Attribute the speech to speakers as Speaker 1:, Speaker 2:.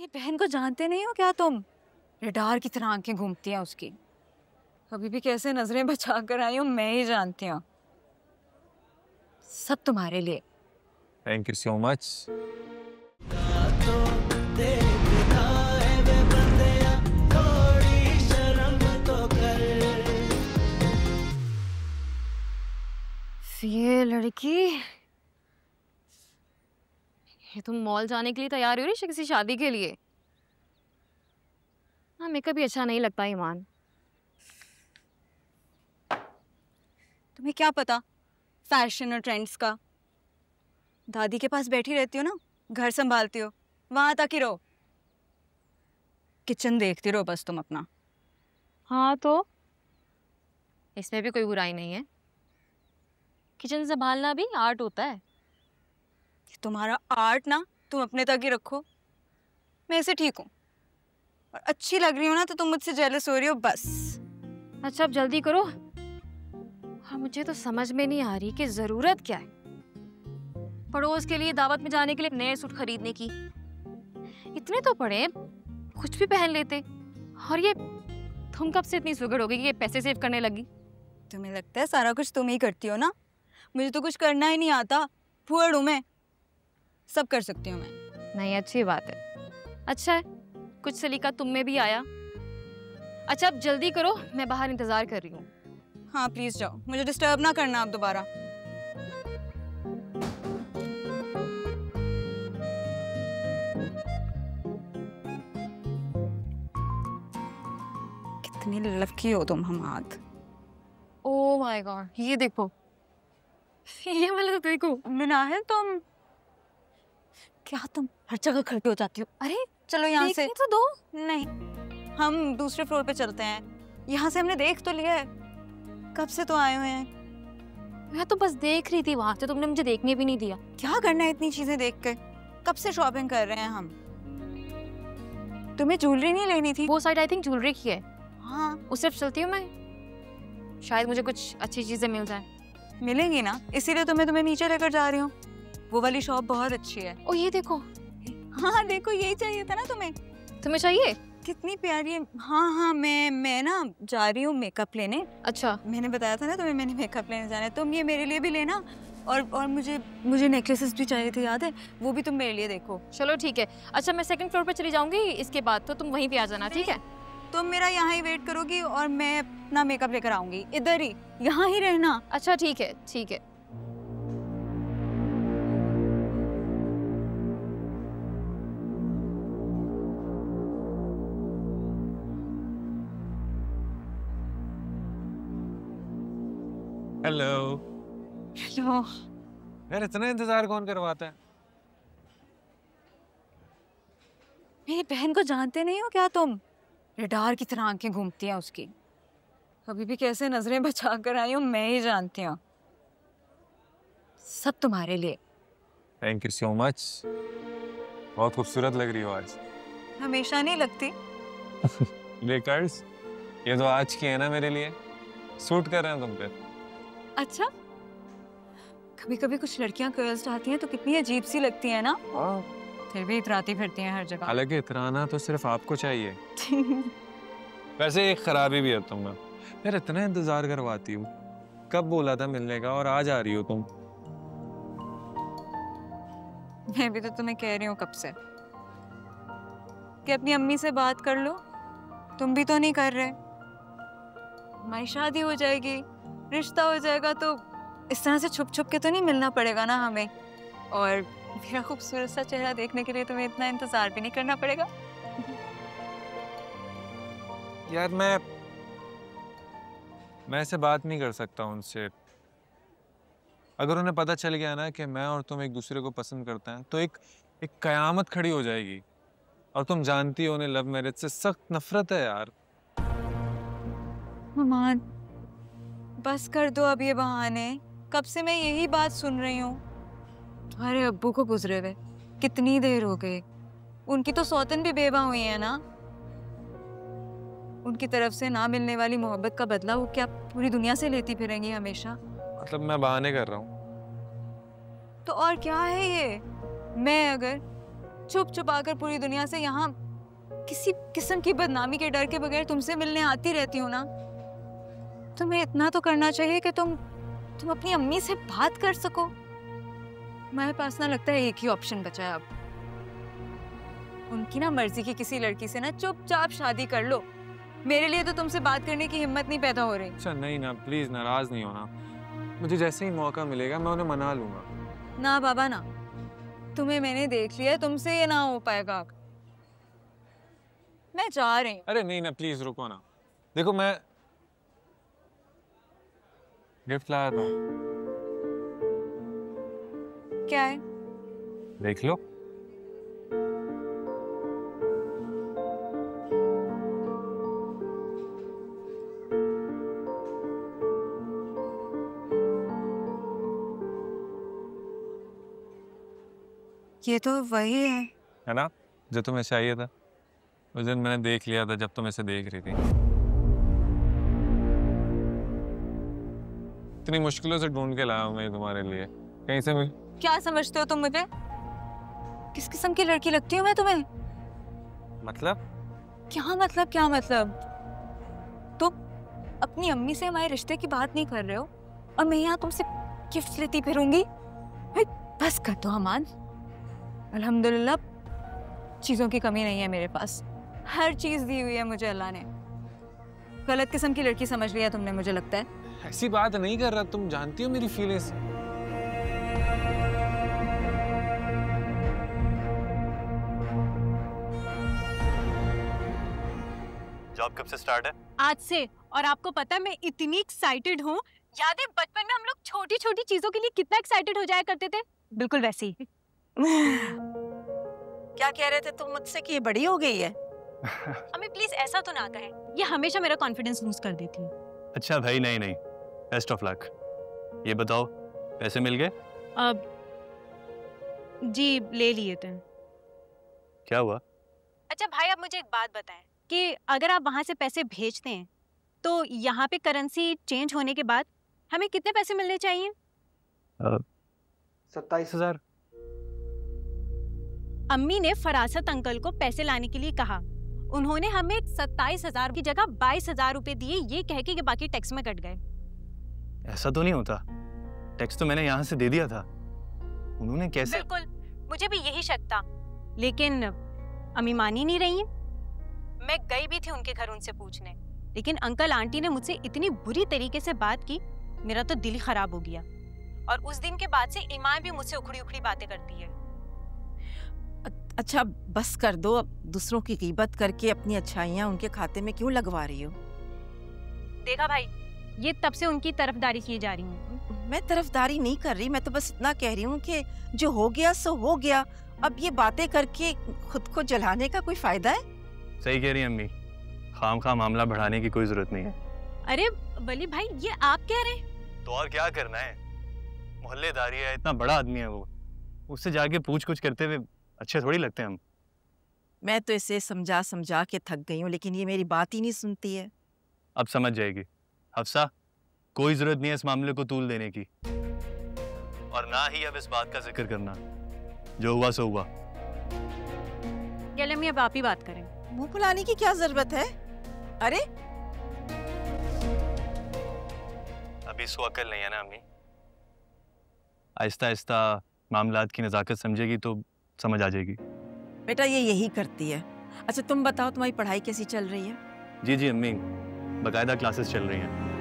Speaker 1: मेरी बहन को जानते नहीं हो क्या तुम? रडार की तरह आंखें घूमती हैं उसकी। अभी भी कैसे नजरें बचा कर आई हूँ मैं ही जानती हूँ। सब तुम्हारे लिए।
Speaker 2: Thank you so much.
Speaker 1: ये लड़की,
Speaker 3: ये तुम मॉल जाने के लिए तैयार हो रही किसी शादी के लिए? हाँ, मेकअप भी अच्छा नहीं लगता ईमान।
Speaker 1: तुम्हें क्या पता फैशन और ट्रेंड्स का? दादी के पास बैठी रहती हो ना, घर संभालती हो, वहां तक ही रहो। किचन देखती रहो बस तुम अपना।
Speaker 3: हाँ तो इसमें भी कोई बुराई नहीं है। किचन संभालना भी आर्ट होता है।
Speaker 1: तुम्हारा आर्ट ना तुम अपने तक ही रखो। मैं ऐसे ठीक हूँ और अच्छी लग रही हूँ ना, तो तुम मुझसे जेलस हो रही हो बस।
Speaker 3: अच्छा अब जल्दी करो। हाँ, मुझे तो समझ में नहीं आ रही कि जरूरत क्या है पड़ोस के लिए दावत में जाने के लिए नए सूट खरीदने की। इतने तो पड़े, कुछ भी पहन लेते। और ये तुम कब से इतनी सुगड़ हो गई कि ये पैसे सेव करने लगी?
Speaker 1: तुम्हें लगता है सारा कुछ तुम ही करती हो ना? मुझे तो कुछ करना ही नहीं आता। फुअड़ हूँ मैं, सब कर सकती हूँ मैं।
Speaker 3: नहीं, अच्छी बात है। अच्छा है, कुछ सलीका तुम में भी आया। अच्छा अब जल्दी करो, मैं बाहर इंतजार कर रही हूँ।
Speaker 1: हाँ प्लीज जाओ, मुझे डिस्टर्ब ना करना आप दोबारा। कितनी लकी हो तुम हमाद।
Speaker 3: ओह माय गॉड, ये देखो, ये वाला तो देखो।
Speaker 1: मिनाहिल तुम क्या, तुम हर जगह खड़े हो जाती हो। अरे चलो यहाँ से।
Speaker 3: तो दो।
Speaker 1: नहीं, हम दूसरे फ्लोर पे चलते हैं। यहाँ से हमने देख तो लिया है, कब से तो आए हुए हैं।
Speaker 3: मैं तो बस देख रही थी वहां से, तुमने मुझे देखने भी नहीं दिया।
Speaker 1: क्या करना है इतनी चीजें देख कर? कब से शॉपिंग कर रहे हैं हम। तुम्हें ज्वेलरी नहीं लेनी थी?
Speaker 3: वो साइड आई थिंक ज्वेलरी की है।
Speaker 1: हाँ,
Speaker 3: उस तरफ चलती हूँ मैं, शायद मुझे कुछ अच्छी चीजें मिल जाए।
Speaker 1: मिलेंगी ना, इसीलिए तो मैं तुम्हें नीचे लेकर जा रही हूँ। वो वाली शॉप बहुत अच्छी है।
Speaker 3: ओ ये देखो।
Speaker 1: हाँ देखो, यही चाहिए था ना तुम्हें।
Speaker 3: तुम्हें चाहिए?
Speaker 1: कितनी प्यारी है। हाँ हाँ, मैं ना जा रही हूँ मेकअप लेने।
Speaker 3: अच्छा,
Speaker 1: मैंने बताया था ना तुम्हें, मैंने मेकअप लेने जाना है। तुम ये मेरे लिए भी लेना। और मुझे नेकलेसेस भी चाहिए थे, याद है? वो भी तुम मेरे लिए देखो।
Speaker 3: चलो ठीक है। अच्छा मैं सेकंड फ्लोर पे चली जाऊंगी, इसके बाद तो तुम वहीं पे आ जाना, ठीक है?
Speaker 1: तुम मेरा यहाँ ही वेट करोगी और मैं अपना मेकअप लेकर आऊंगी। इधर ही, यहाँ ही रहना।
Speaker 3: अच्छा ठीक है, ठीक है।
Speaker 2: हेलो।
Speaker 1: हेलो।
Speaker 2: यार इतना इंतजार कौन करवाता है?
Speaker 1: मेरी बहन को जानते नहीं हो क्या तुम? रडार की तरह आंखें घूमती हैं उसकी। अभी भी कैसे नजरें बचा कर आई हूँ मैं ही जानती हूँ। सब तुम्हारे लिए।
Speaker 2: Thank you so much. बहुत खूबसूरत लग रही हो आज।
Speaker 1: हमेशा नहीं लगती।
Speaker 2: लेकर्स, ये तो आज की है ना मेरे लिए, सूट कर रहे हैं तुम पे।
Speaker 1: अच्छा, कभी कभी कुछ लड़कियां कर्ल्स चाहती हैं तो कितनी अजीब सी लगती है ना। फिर भी इतराती फिरती हैं हर जगह।
Speaker 2: हालांकि इतराना तो सिर्फ आपको चाहिए। वैसे एक खराबी भी है तुम में। यार इतना इंतजार करवाती हूँ, कब बोला था मिलने का और आज आ रही हो तुम।
Speaker 1: मैं भी तो तुम्हें कह रही हूँ कब से कि अपनी अम्मी से बात कर लो। तुम भी तो नहीं कर रहे। हमारी शादी हो जाएगी, रिश्ता हो जाएगा, तो इस तरह से छुप छुप के तो नहीं मिलना पड़ेगा ना हमें। और मेरा खूबसूरत सा चेहरा देखने के लिए तुम्हें इतना इंतजार भी नहीं करना पड़ेगा।
Speaker 2: यार मैं ऐसे बात नहीं कर सकता उनसे। अगर उन्हें पता चल गया ना कि मैं और तुम एक दूसरे को पसंद करते हैं तो एक कयामत खड़ी हो जाएगी। और तुम जानती हो उन्हें लव मैरिज से सख्त नफरत है यार।
Speaker 1: ममान, बस कर दो अब ये बहाने। कब से मैं यही बात सुन रही हूँ। तुम्हारे अब्बू को गुजरे हुए कितनी देर हो गई। उनकी तो सौतन भी बेवा हुई है ना। उनकी तरफ से ना मिलने वाली मोहब्बत का बदला वो क्या पूरी दुनिया से लेती फिरेंगी हमेशा?
Speaker 2: मतलब मैं बहाने कर रहा हूँ?
Speaker 1: तो और क्या है ये? मैं अगर छुप छुपा कर पूरी दुनिया से यहाँ किसी किस्म की बदनामी के डर के बगैर तुमसे मिलने आती रहती हूँ ना। तुम्हें इतना तो करना चाहिए कि तुम अपनी अम्मी से बात कर सको। मेरे पास ना लगता है एक ही ऑप्शन बचा है अब। उनकी ना मर्जी की किसी लड़की से ना चुपचाप शादी कर लो। मेरे लिए तो तुमसे बात करने की हिम्मत नहीं पैदा हो रही।
Speaker 2: अच्छा नहीं ना, प्लीज नाराज नहीं होना। मुझे जैसे ही मौका मिलेगा मैं उन्हें मना लूंगा।
Speaker 1: ना बाबा ना, तुम्हें मैंने देख लिया, तुमसे ये ना हो पाएगा। मैं जा रही हूँ।
Speaker 2: अरे नहीं ना, प्लीज रुको ना। देखो मैं गिफ्ट लाया था।
Speaker 1: क्या है?
Speaker 2: देख लो।
Speaker 1: ये तो वही है
Speaker 2: ना, जो तुम्हें चाहिए था। उस दिन मैंने देख लिया था जब तुम इसे देख रही थी। इतनी मुश्किलों से ढूंढ के लाया हूं मैं तुम्हारे लिए। कहीं से मिल।
Speaker 1: क्या समझते हो तुम मुझे? किस किस्म की लड़की लगती हूँ मैं तुम्हें?
Speaker 2: मतलब?
Speaker 1: क्या मतलब? क्या मतलब? तुम अपनी अम्मी से हमारे रिश्ते की बात नहीं कर रहे हो और मैं यहाँ तुमसे गिफ्ट लेती फिरूंगी? बस कर दो अमान। अल्हम्दुलिल्लाह चीज़ों की कमी नहीं है मेरे पास। हर चीज़ दी हुई है मुझे अल्लाह ने। गलत किस्म की लड़की समझ लिया तुमने, मुझे लगता है।
Speaker 2: ऐसी बात नहीं कर रहा, तुम जानती हो मेरी फीलिंग्स।
Speaker 4: जॉब कब से स्टार्ट है?
Speaker 3: आज से। और आपको पता है मैं इतनी एक्साइटेड हूँ। याद है बचपन में हम लोग छोटी छोटी चीजों के लिए कितना एक्साइटेड हो जाया करते थे? बिल्कुल वैसे ही।
Speaker 5: क्या कह रहे थे तुम मुझसे कि ये बड़ी हो गई है?
Speaker 3: अम्मी प्लीज ऐसा तो ना कहें, ये हमेशा मेरा कॉन्फिडेंस लूज कर देती है।
Speaker 4: अच्छा भाई, नहीं नहीं, बेस्ट ऑफ लक। ये बताओ पैसे मिल गए?
Speaker 3: अब जी ले लिए थे।
Speaker 4: क्या हुआ?
Speaker 3: अच्छा भाई, अब मुझे एक बात बताएं कि अगर आप वहाँ से पैसे भेजते हैं तो यहाँ पे करेंसी चेंज होने के बाद हमें कितने पैसे मिलने चाहिए?
Speaker 4: 27,000।
Speaker 3: अम्मी ने फरासत अंकल को पैसे लाने के लिए कहा। उन्होंने हमें 27,000 की जगह 22,000 रुपए दिए, ये कह के कि बाकी टैक्स में कट गए।
Speaker 4: ऐसा तो नहीं होता, टैक्स तो मैंने यहाँ से दे दिया था। उन्होंने कैसे?
Speaker 3: बिल्कुल, मुझे भी यही शक था, लेकिन अम्मी मान ही नहीं रही है। मैं गई भी थी उनके घर उनसे पूछने, लेकिन अंकल आंटी ने मुझसे इतनी बुरी तरीके से बात की, मेरा तो दिल ही खराब हो गया। और उस दिन के बाद से ईमान भी मुझसे उखड़ी उखड़ी बातें करती है।
Speaker 5: अच्छा बस कर दो, अब दूसरों की गीबत करके अपनी अच्छाइयाँ उनके खाते में क्यों लगवा रही हो?
Speaker 3: देखा भाई, ये तब से उनकी तरफदारी की जा रही है।
Speaker 5: मैं तरफदारी नहीं कर रही, मैं तो बस इतना कह रही हूँ कि जो हो गया सो हो गया। अब ये बातें करके खुद को जलाने का कोई फायदा है?
Speaker 4: सही कह रही है अम्मी, खामखा मामला बढ़ाने की कोई जरूरत नहीं है।
Speaker 3: अरे वली भाई, ये आप कह रहे हैं?
Speaker 4: तो और क्या करना है, मोहल्लेदारी है, इतना बड़ा आदमी है वो, उससे जाके पूछ कुछ करते हुए अच्छे थोड़ी लगते हैं हम।
Speaker 5: मैं तो इसे समझा समझा के थक गई हूँ, लेकिन ये मेरी बात ही नहीं सुनती है।
Speaker 4: अब समझ जाएगी। हफ्सा, कोई जरूरत नहीं है इस मामले को तूल देने की, और ना ही अब इस बात का जिक्र करना। जो हुआ सो हुआ।
Speaker 3: अब आप ही बात करें।
Speaker 5: मुंह फुलाने की क्या जरूरत है? अरे
Speaker 4: अभी इसको अकल नहीं है ना अम्मी, आहिस्ता आहिस्ता मामलात की नज़ाकत समझेगी तो समझ आ जाएगी।
Speaker 5: बेटा ये यही करती है। अच्छा तुम बताओ तुम्हारी पढ़ाई कैसी चल रही है?
Speaker 4: जी जी अम्मी, बाकायदा क्लासेस चल रही हैं।